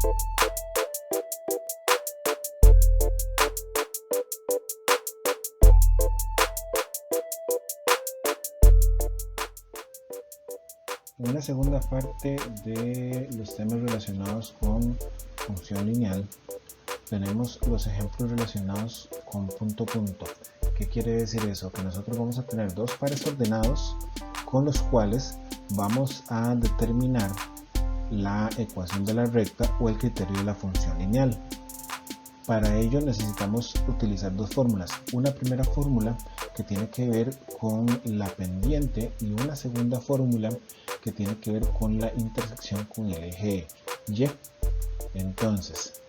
En la segunda parte de los temas relacionados con función lineal tenemos los ejemplos relacionados con punto punto. ¿Qué quiere decir eso? Que nosotros vamos a tener dos pares ordenados con los cuales vamos a determinar la ecuación de la recta o el criterio de la función lineal. Para ello necesitamos utilizar dos fórmulas. Una primera fórmula que tiene que ver con la pendiente y una segunda fórmula que tiene que ver con la intersección con el eje Y. Entonces,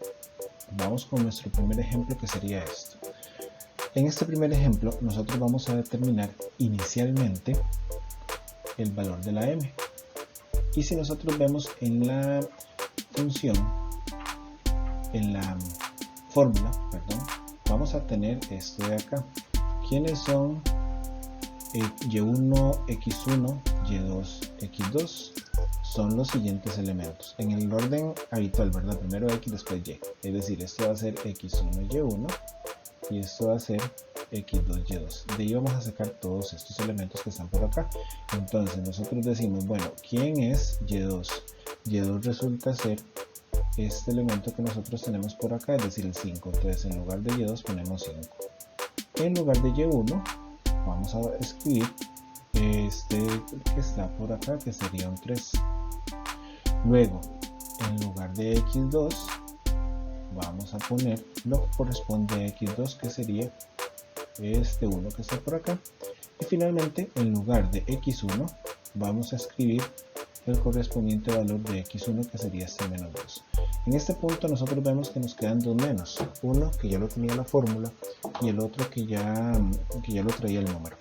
vamos con nuestro primer ejemplo, que sería esto. En este primer ejemplo nosotros vamos a determinar inicialmente el valor de la m. Y si nosotros vemos en la función, en la fórmula, vamos a tener esto de acá. ¿Quiénes son y1, x1, y2, x2? Son los siguientes elementos en el orden habitual, ¿verdad? Primero x, después y. Es decir, esto va a ser x1, y1 y esto va a ser x2, y2. De ahí vamos a sacar todos estos elementos que están por acá. Entonces nosotros decimos, bueno, ¿quién es y2? Y2 resulta ser este elemento que nosotros tenemos por acá, es decir, el 5. Entonces en lugar de y2 ponemos 5. En lugar de y1 vamos a escribir este que está por acá, que sería un 3. Luego, en lugar de x2 vamos a poner lo que corresponde a x2, que sería este 1 que está por acá. Y finalmente, en lugar de x1 vamos a escribir el correspondiente valor de x1, que sería este menos 2. En este punto nosotros vemos que nos quedan dos menos, uno que ya lo tenía la fórmula y el otro que ya lo traía el número.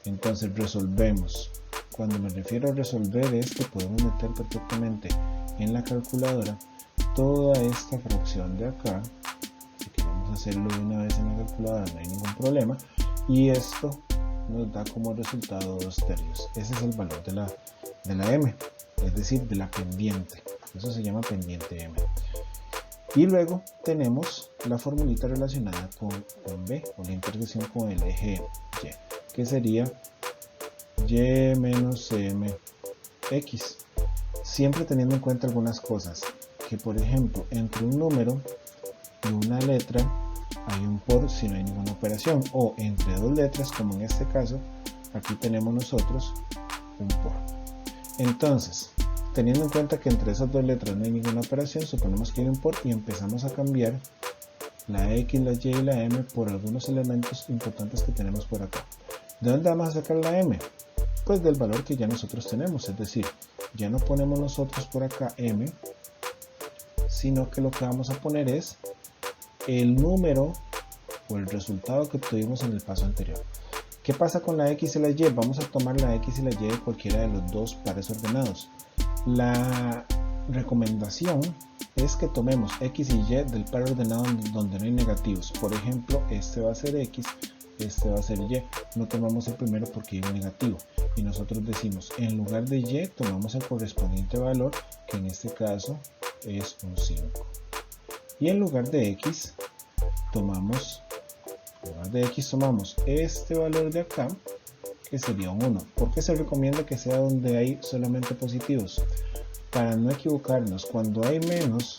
Entonces resolvemos. Cuando me refiero a resolver es que podemos meter perfectamente en la calculadora toda esta fracción de acá. Si queremos hacerlo de una vez en la calculadora no hay ningún problema, y esto nos da como resultado 2/3. Ese es el valor de la m, es decir, de la pendiente. Eso se llama pendiente m. Y luego tenemos la formulita relacionada con b, o la intersección con el eje y, que sería y menos mx. Siempre teniendo en cuenta algunas cosas, que por ejemplo entre un número y una letra hay un por si no hay ninguna operación, o entre dos letras, como en este caso, aquí tenemos nosotros un por. Entonces, teniendo en cuenta que entre esas dos letras no hay ninguna operación, suponemos que hay un por y empezamos a cambiar la x, la y y la m por algunos elementos importantes que tenemos por acá. ¿De dónde vamos a sacar la m? Pues del valor que ya nosotros tenemos, es decir, ya no ponemos nosotros por acá m, sino que lo que vamos a poner es el número o el resultado que obtuvimos en el paso anterior. ¿Qué pasa con la x y la y? Vamos a tomar la x y la y de cualquiera de los dos pares ordenados. La recomendación es que tomemos x y y del par ordenado donde no hay negativos. Por ejemplo, este va a ser x, este va a ser y. No tomamos el primero porque hay un negativo. Y nosotros decimos, en lugar de y, tomamos el correspondiente valor, que en este caso es un 5. Y en lugar de x, tomamos este valor de acá, que sería un 1. ¿Por qué se recomienda que sea donde hay solamente positivos? Para no equivocarnos, cuando hay menos,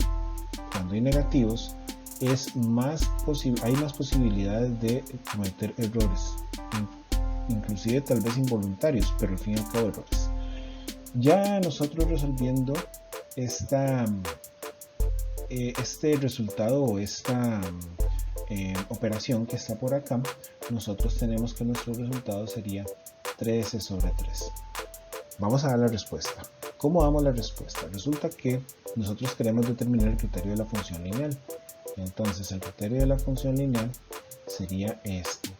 cuando hay negativos, hay más posibilidades de cometer errores, inclusive tal vez involuntarios, pero al fin y al cabo errores. Ya nosotros resolviendo este resultado o esta operación que está por acá, nosotros tenemos que nuestro resultado sería 13/3. Vamos a dar la respuesta. ¿Cómo damos la respuesta? Resulta que nosotros queremos determinar el criterio de la función lineal. Entonces el criterio de la función lineal sería este,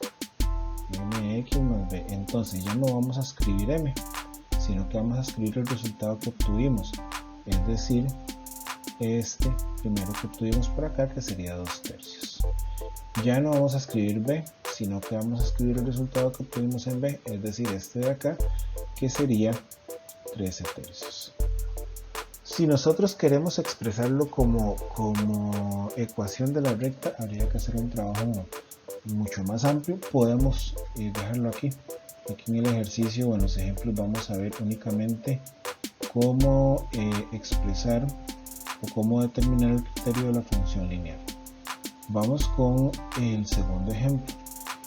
mx más b. Entonces ya no vamos a escribir m, sino que vamos a escribir el resultado que obtuvimos, es decir, este primero que obtuvimos por acá, que sería 2/3. Ya no vamos a escribir b, sino que vamos a escribir el resultado que obtuvimos en b, es decir, este de acá, que sería 13/3. Si nosotros queremos expresarlo como ecuación de la recta, habría que hacer un trabajo mucho más amplio. Podemos dejarlo aquí. Aquí en el ejercicio o en los ejemplos vamos a ver únicamente cómo expresar o cómo determinar el criterio de la función lineal. Vamos con el segundo ejemplo.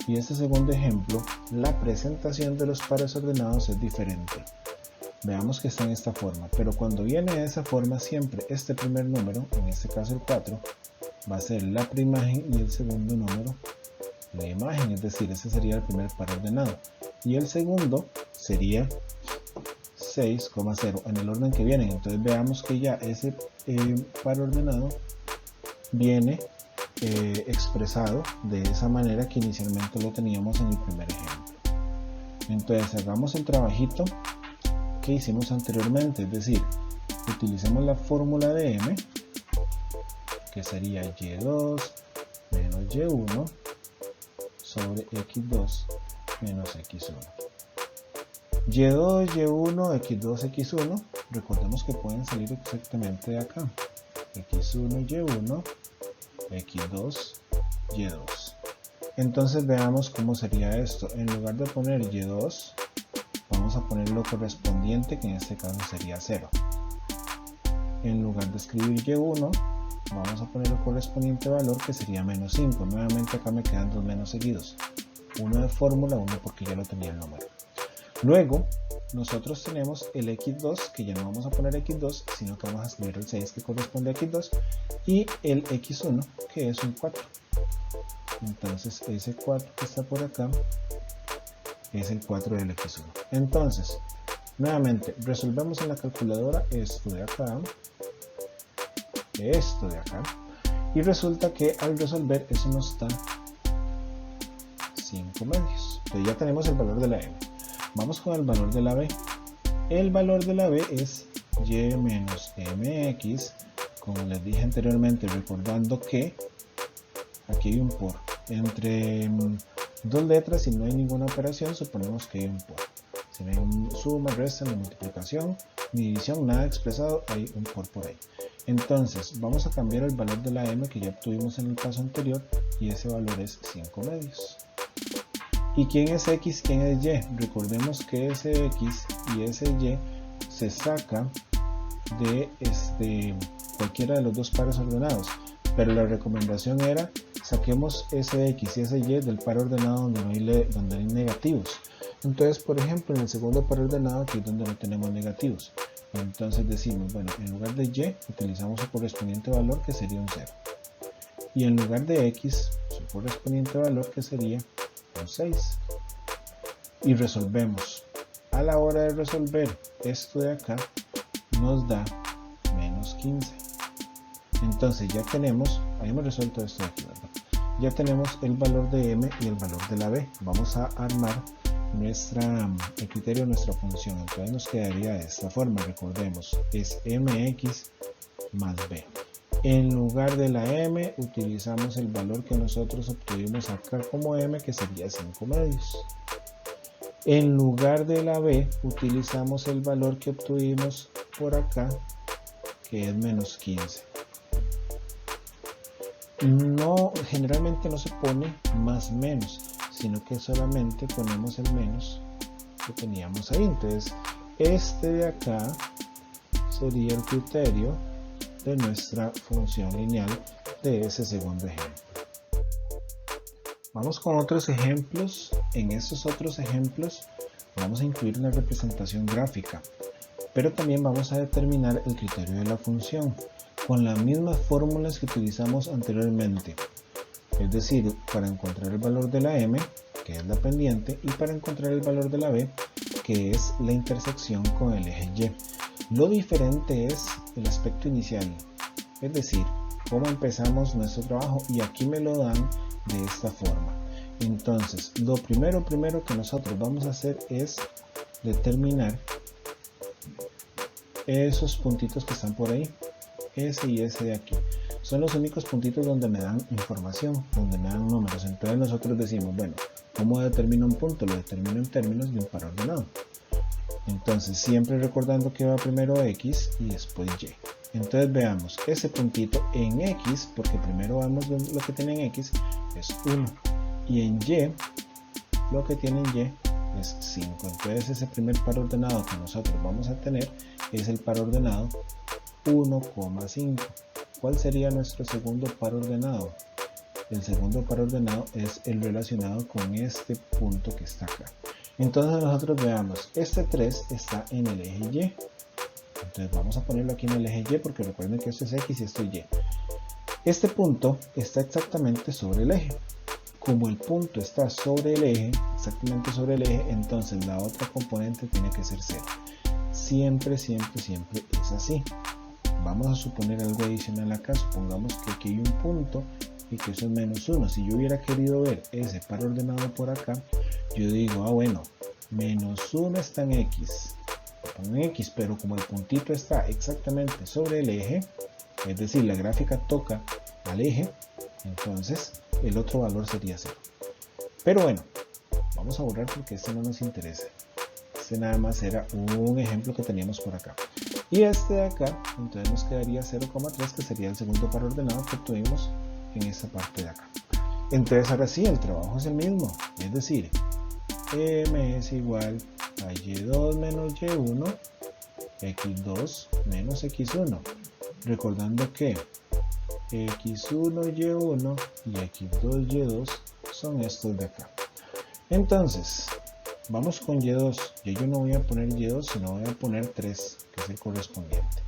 Y este segundo ejemplo, la presentación de los pares ordenados es diferente. Veamos que está en esta forma, pero cuando viene de esa forma siempre este primer número, en este caso el 4, va a ser la preimagen y el segundo número la imagen, es decir, ese sería el primer par ordenado. Y el segundo sería 6,0 en el orden que vienen. Entonces veamos que ya ese par ordenado viene expresado de esa manera que inicialmente lo teníamos en el primer ejemplo. Entonces hagamos el trabajito que hicimos anteriormente, es decir, utilicemos la fórmula de m, que sería y2 menos y1 sobre x2 menos x1. y2, y1, x2, x1, recordemos que pueden salir exactamente de acá, x1, y1, x2, y2. Entonces veamos cómo sería esto. En lugar de poner y2, vamos a poner lo correspondiente, que en este caso sería 0. En lugar de escribir y1, vamos a poner el correspondiente valor, que sería menos 5. Nuevamente acá me quedan dos menos seguidos. Uno de fórmula, uno porque ya lo tenía el número. Luego, nosotros tenemos el x2, que ya no vamos a poner x2, sino que vamos a escribir el 6, que corresponde a x2, y el x1, que es un 4. Entonces, ese 4 que está por acá es el 4 del x1. Entonces, nuevamente, resolvemos en la calculadora esto de acá, y resulta que al resolver eso nos da 5 medios. Entonces ya tenemos el valor de la m. Vamos con el valor de la b. El valor de la b es y menos mx, como les dije anteriormente, recordando que aquí hay un por. Entre dos letras, si no hay ninguna operación, suponemos que hay un por. Si no hay suma, resta, ni multiplicación, ni división, nada expresado, hay un por ahí. Entonces vamos a cambiar el valor de la m que ya obtuvimos en el paso anterior, y ese valor es 5 medios. ¿Y quién es x? ¿Quién es y? Recordemos que ese x y ese y se saca de cualquiera de los dos pares ordenados, pero la recomendación era saquemos ese x y ese y del par ordenado donde hay negativos. Entonces, por ejemplo, en el segundo par ordenado, aquí es donde no tenemos negativos. Entonces decimos, bueno, en lugar de y utilizamos su correspondiente valor, que sería un 0, y en lugar de x su correspondiente valor, que sería un 6, y resolvemos. A la hora de resolver esto de acá nos da menos 15. Entonces ya tenemos, habíamos resuelto esto de aquí, ¿verdad? Ya tenemos el valor de m y el valor de la b. Vamos a armar el criterio de nuestra función. Entonces nos quedaría de esta forma. Recordemos, es mx más b. En lugar de la m utilizamos el valor que nosotros obtuvimos acá como m, que sería 5 medios. En lugar de la b utilizamos el valor que obtuvimos por acá, que es menos 15. Generalmente no se pone más menos, sino que solamente ponemos el menos que teníamos ahí. Entonces este de acá sería el criterio de nuestra función lineal de ese segundo ejemplo. Vamos con otros ejemplos. En estos otros ejemplos vamos a incluir una representación gráfica, pero también vamos a determinar el criterio de la función con las mismas fórmulas que utilizamos anteriormente. Es decir, para encontrar el valor de la m, que es la pendiente, y para encontrar el valor de la b, que es la intersección con el eje y. Lo diferente es el aspecto inicial, es decir, cómo empezamos nuestro trabajo, y aquí me lo dan de esta forma. Entonces, lo primero que nosotros vamos a hacer es determinar esos puntitos que están por ahí, ese y ese de aquí. Son los únicos puntitos donde me dan información, donde me dan números. Entonces nosotros decimos, bueno, ¿cómo determino un punto? Lo determino en términos de un par ordenado. Entonces siempre recordando que va primero X y después Y. Entonces veamos, ese puntito en X, porque primero vemos lo que tiene en X, es 1. Y en Y, lo que tiene en Y es 5. Entonces ese primer par ordenado que nosotros vamos a tener es el par ordenado 1,5. ¿Cuál sería nuestro segundo par ordenado? El segundo par ordenado es el relacionado con este punto que está acá. Entonces nosotros veamos, este 3 está en el eje Y. Entonces vamos a ponerlo aquí en el eje Y porque recuerden que esto es X y esto es Y. Este punto está exactamente sobre el eje. Como el punto está sobre el eje, exactamente sobre el eje, entonces la otra componente tiene que ser 0. Siempre, siempre, siempre es así. Vamos a suponer algo adicional acá. Supongamos que aquí hay un punto y que eso es menos 1. Si yo hubiera querido ver ese par ordenado por acá, yo digo, bueno, menos 1 está en X. Lo pongo en X, pero como el puntito está exactamente sobre el eje, es decir, la gráfica toca al eje, entonces el otro valor sería 0. Pero bueno, vamos a borrar porque este no nos interesa. Este nada más era un ejemplo que teníamos por acá. Y este de acá, entonces nos quedaría 0,3, que sería el segundo par ordenado que obtuvimos en esta parte de acá. Entonces ahora sí, el trabajo es el mismo, es decir, M es igual a Y2 menos Y1, X2 menos X1. Recordando que X1 Y1 y X2 Y2 son estos de acá. Entonces, vamos con Y2. Yo no voy a poner Y2, sino voy a poner 3, que es el correspondiente.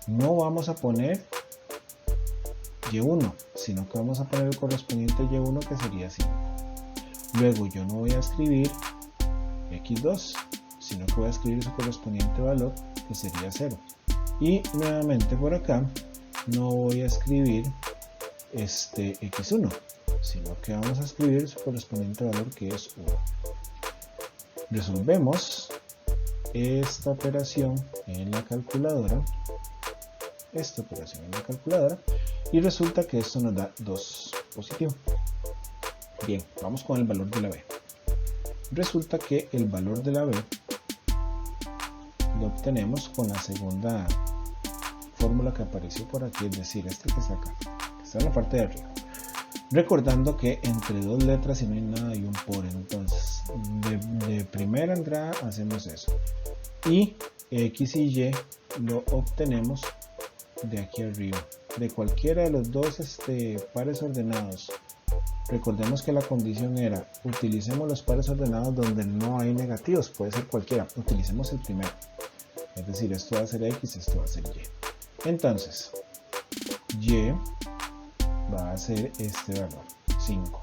No vamos a poner Y1, sino que vamos a poner el correspondiente a Y1, que sería 5. Luego yo no voy a escribir X2, sino que voy a escribir su correspondiente valor, que sería 0. Y nuevamente por acá no voy a escribir X1, sino que vamos a escribir su correspondiente valor, que es 1. Resolvemos esta operación en la calculadora, y resulta que esto nos da 2 positivo. Bien, vamos con el valor de la B. Resulta que el valor de la B lo obtenemos con la segunda fórmula que apareció por aquí, es decir, este que está acá, que está en la parte de arriba. Recordando que entre dos letras, si no hay nada, hay un por. Entonces, de primera entrada hacemos eso. Y X y Y lo obtenemos de aquí arriba. De cualquiera de los dos pares ordenados. Recordemos que la condición era, utilicemos los pares ordenados donde no hay negativos, puede ser cualquiera, utilicemos el primero. Es decir, esto va a ser X, esto va a ser Y. Entonces, Y va a ser este valor, 5.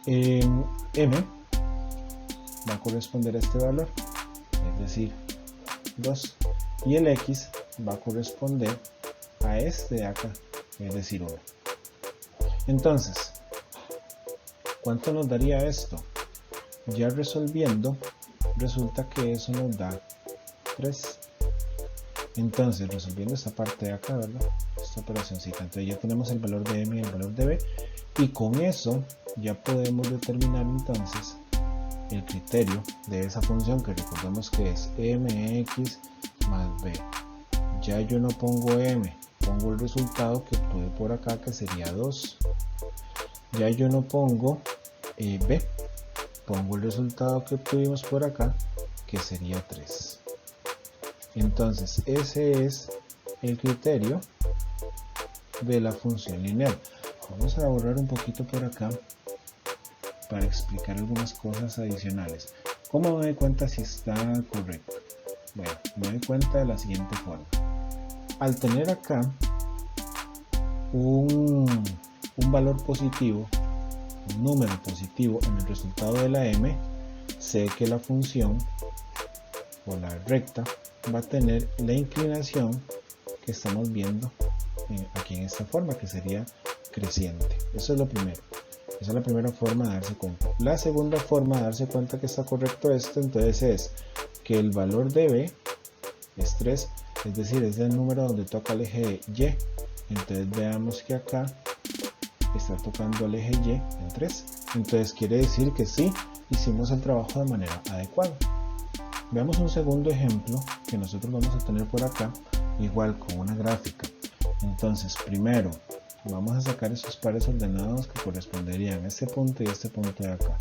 M va a corresponder a este valor, es decir, 2. Y el X va a corresponder a este de acá, es decir, 1. Entonces, ¿cuánto nos daría esto? Ya resolviendo, resulta que eso nos da 3. Entonces, resolviendo esta parte de acá, ¿verdad? Esta operacióncita. Entonces ya tenemos el valor de M y el valor de B. Y con eso ya podemos determinar entonces el criterio de esa función, que recordemos que es mx más b. Ya yo no pongo m, pongo el resultado que obtuve por acá, que sería 2. Ya yo no pongo b, pongo el resultado que obtuvimos por acá, que sería 3. Entonces ese es el criterio de la función lineal. Vamos a borrar un poquito por acá para explicar algunas cosas adicionales. ¿Cómo me doy cuenta si está correcto? Bueno, me doy cuenta de la siguiente forma. Al tener acá un valor positivo, un número positivo en el resultado de la m, sé que la función o la recta va a tener la inclinación que estamos viendo aquí en esta forma, que sería creciente. Eso es lo primero. Esa es la primera forma de darse cuenta. La segunda forma de darse cuenta que está correcto esto, entonces, es que el valor de b es 3, es decir, es el número donde toca el eje Y. Entonces veamos que acá está tocando el eje Y en 3. Entonces quiere decir que sí, hicimos el trabajo de manera adecuada. Veamos un segundo ejemplo que nosotros vamos a tener por acá, igual con una gráfica. Entonces, primero vamos a sacar esos pares ordenados que corresponderían a este punto y a este punto de acá.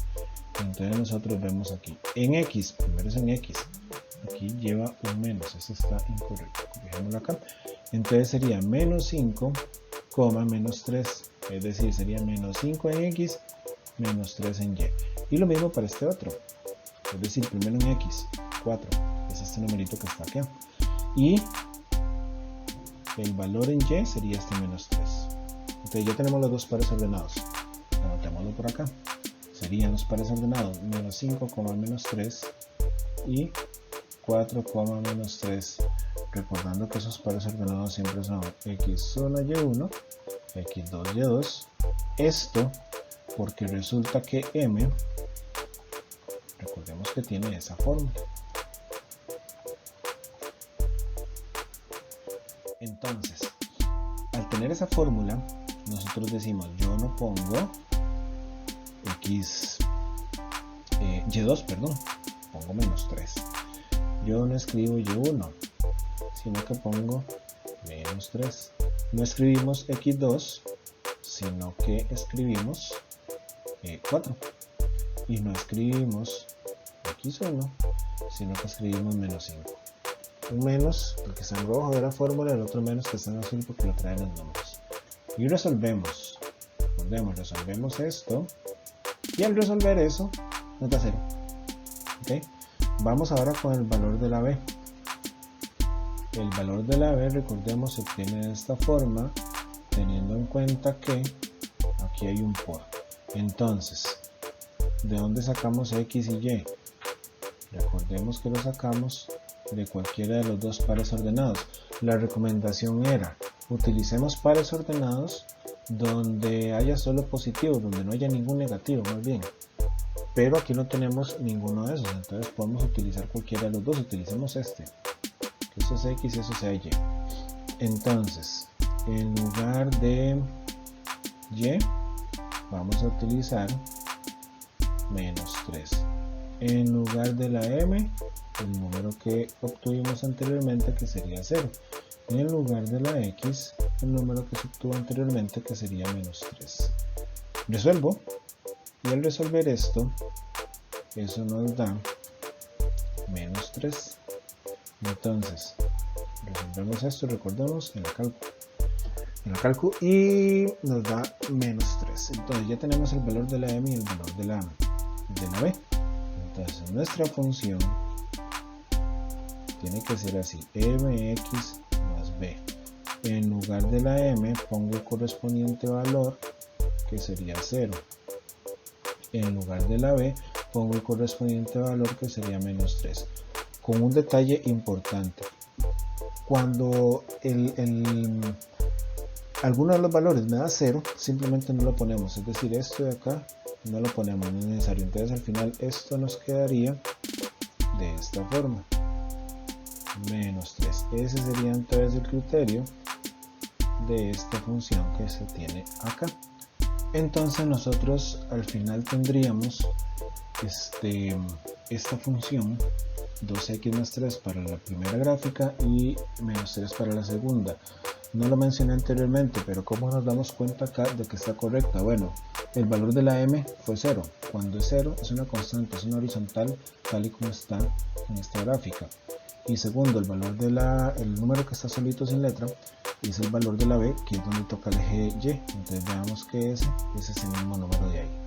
Entonces nosotros vemos aquí, en X, primero es en X, aquí lleva un menos, esto está incorrecto, corrijémoslo acá. Entonces sería menos 5, menos 3, es decir, sería menos 5 en X, menos 3 en Y. Y lo mismo para este otro, es decir, primero en X, 4, es este numerito que está acá. Y el valor en Y sería este menos 3. Entonces ya tenemos los dos pares ordenados, anotémoslo por acá. Serían los pares ordenados menos 5, menos 3 y 4, menos 3. Recordando que esos pares ordenados siempre son x1, y1, x2, y2. Esto porque resulta que m, recordemos que tiene esa fórmula. Entonces, al tener esa fórmula, nosotros decimos, yo no pongo y2, pongo menos 3. Yo no escribo y1, sino que pongo menos 3. No escribimos x2, sino que escribimos 4. Y no escribimos x1, sino que escribimos menos 5. Un menos, porque está en rojo de la fórmula, el otro menos que está en azul porque lo traen los números. Y resolvemos. Resolvemos esto. Y al resolver eso, nos da 0. ¿Okay? Vamos ahora con el valor de la b. El valor de la b, recordemos, se obtiene de esta forma, teniendo en cuenta que aquí hay un por. Entonces, ¿de dónde sacamos x y y? Recordemos que lo sacamos de cualquiera de los dos pares ordenados. La recomendación era, utilicemos pares ordenados donde haya solo positivos, donde no haya ningún negativo, más bien. Pero aquí no tenemos ninguno de esos, entonces podemos utilizar cualquiera de los dos. Utilicemos este, que eso sea x y eso sea y. Entonces, en lugar de y, vamos a utilizar menos 3. En lugar de la m, el número que obtuvimos anteriormente, que sería 0. Y en lugar de la x, el número que se obtuvo anteriormente, que sería menos 3. Resuelvo, y al resolver esto, eso nos da menos 3. Entonces, resolvemos esto, recordemos, en el cálculo, y nos da menos 3. Entonces ya tenemos el valor de la m y el valor de la b. Entonces nuestra función tiene que ser así, mx más b. En lugar de la m pongo el correspondiente valor, que sería 0. En lugar de la b pongo el correspondiente valor, que sería menos 3. Con un detalle importante, cuando alguno de los valores me da 0, simplemente no lo ponemos, es decir, esto de acá no lo ponemos, no es necesario. Entonces al final esto nos quedaría de esta forma, menos 3. Ese sería entonces el criterio de esta función que se tiene acá. Entonces nosotros al final tendríamos esta función 2x más 3 para la primera gráfica y menos 3 para la segunda. No lo mencioné anteriormente, pero ¿cómo nos damos cuenta acá de que está correcta? Bueno, el valor de la m fue 0. Cuando es 0 es una constante, es una horizontal, tal y como está en esta gráfica. Y segundo, el valor de el número que está solito sin letra es el valor de la b, que es donde toca el eje y. Entonces veamos que ese es el mismo número de ahí.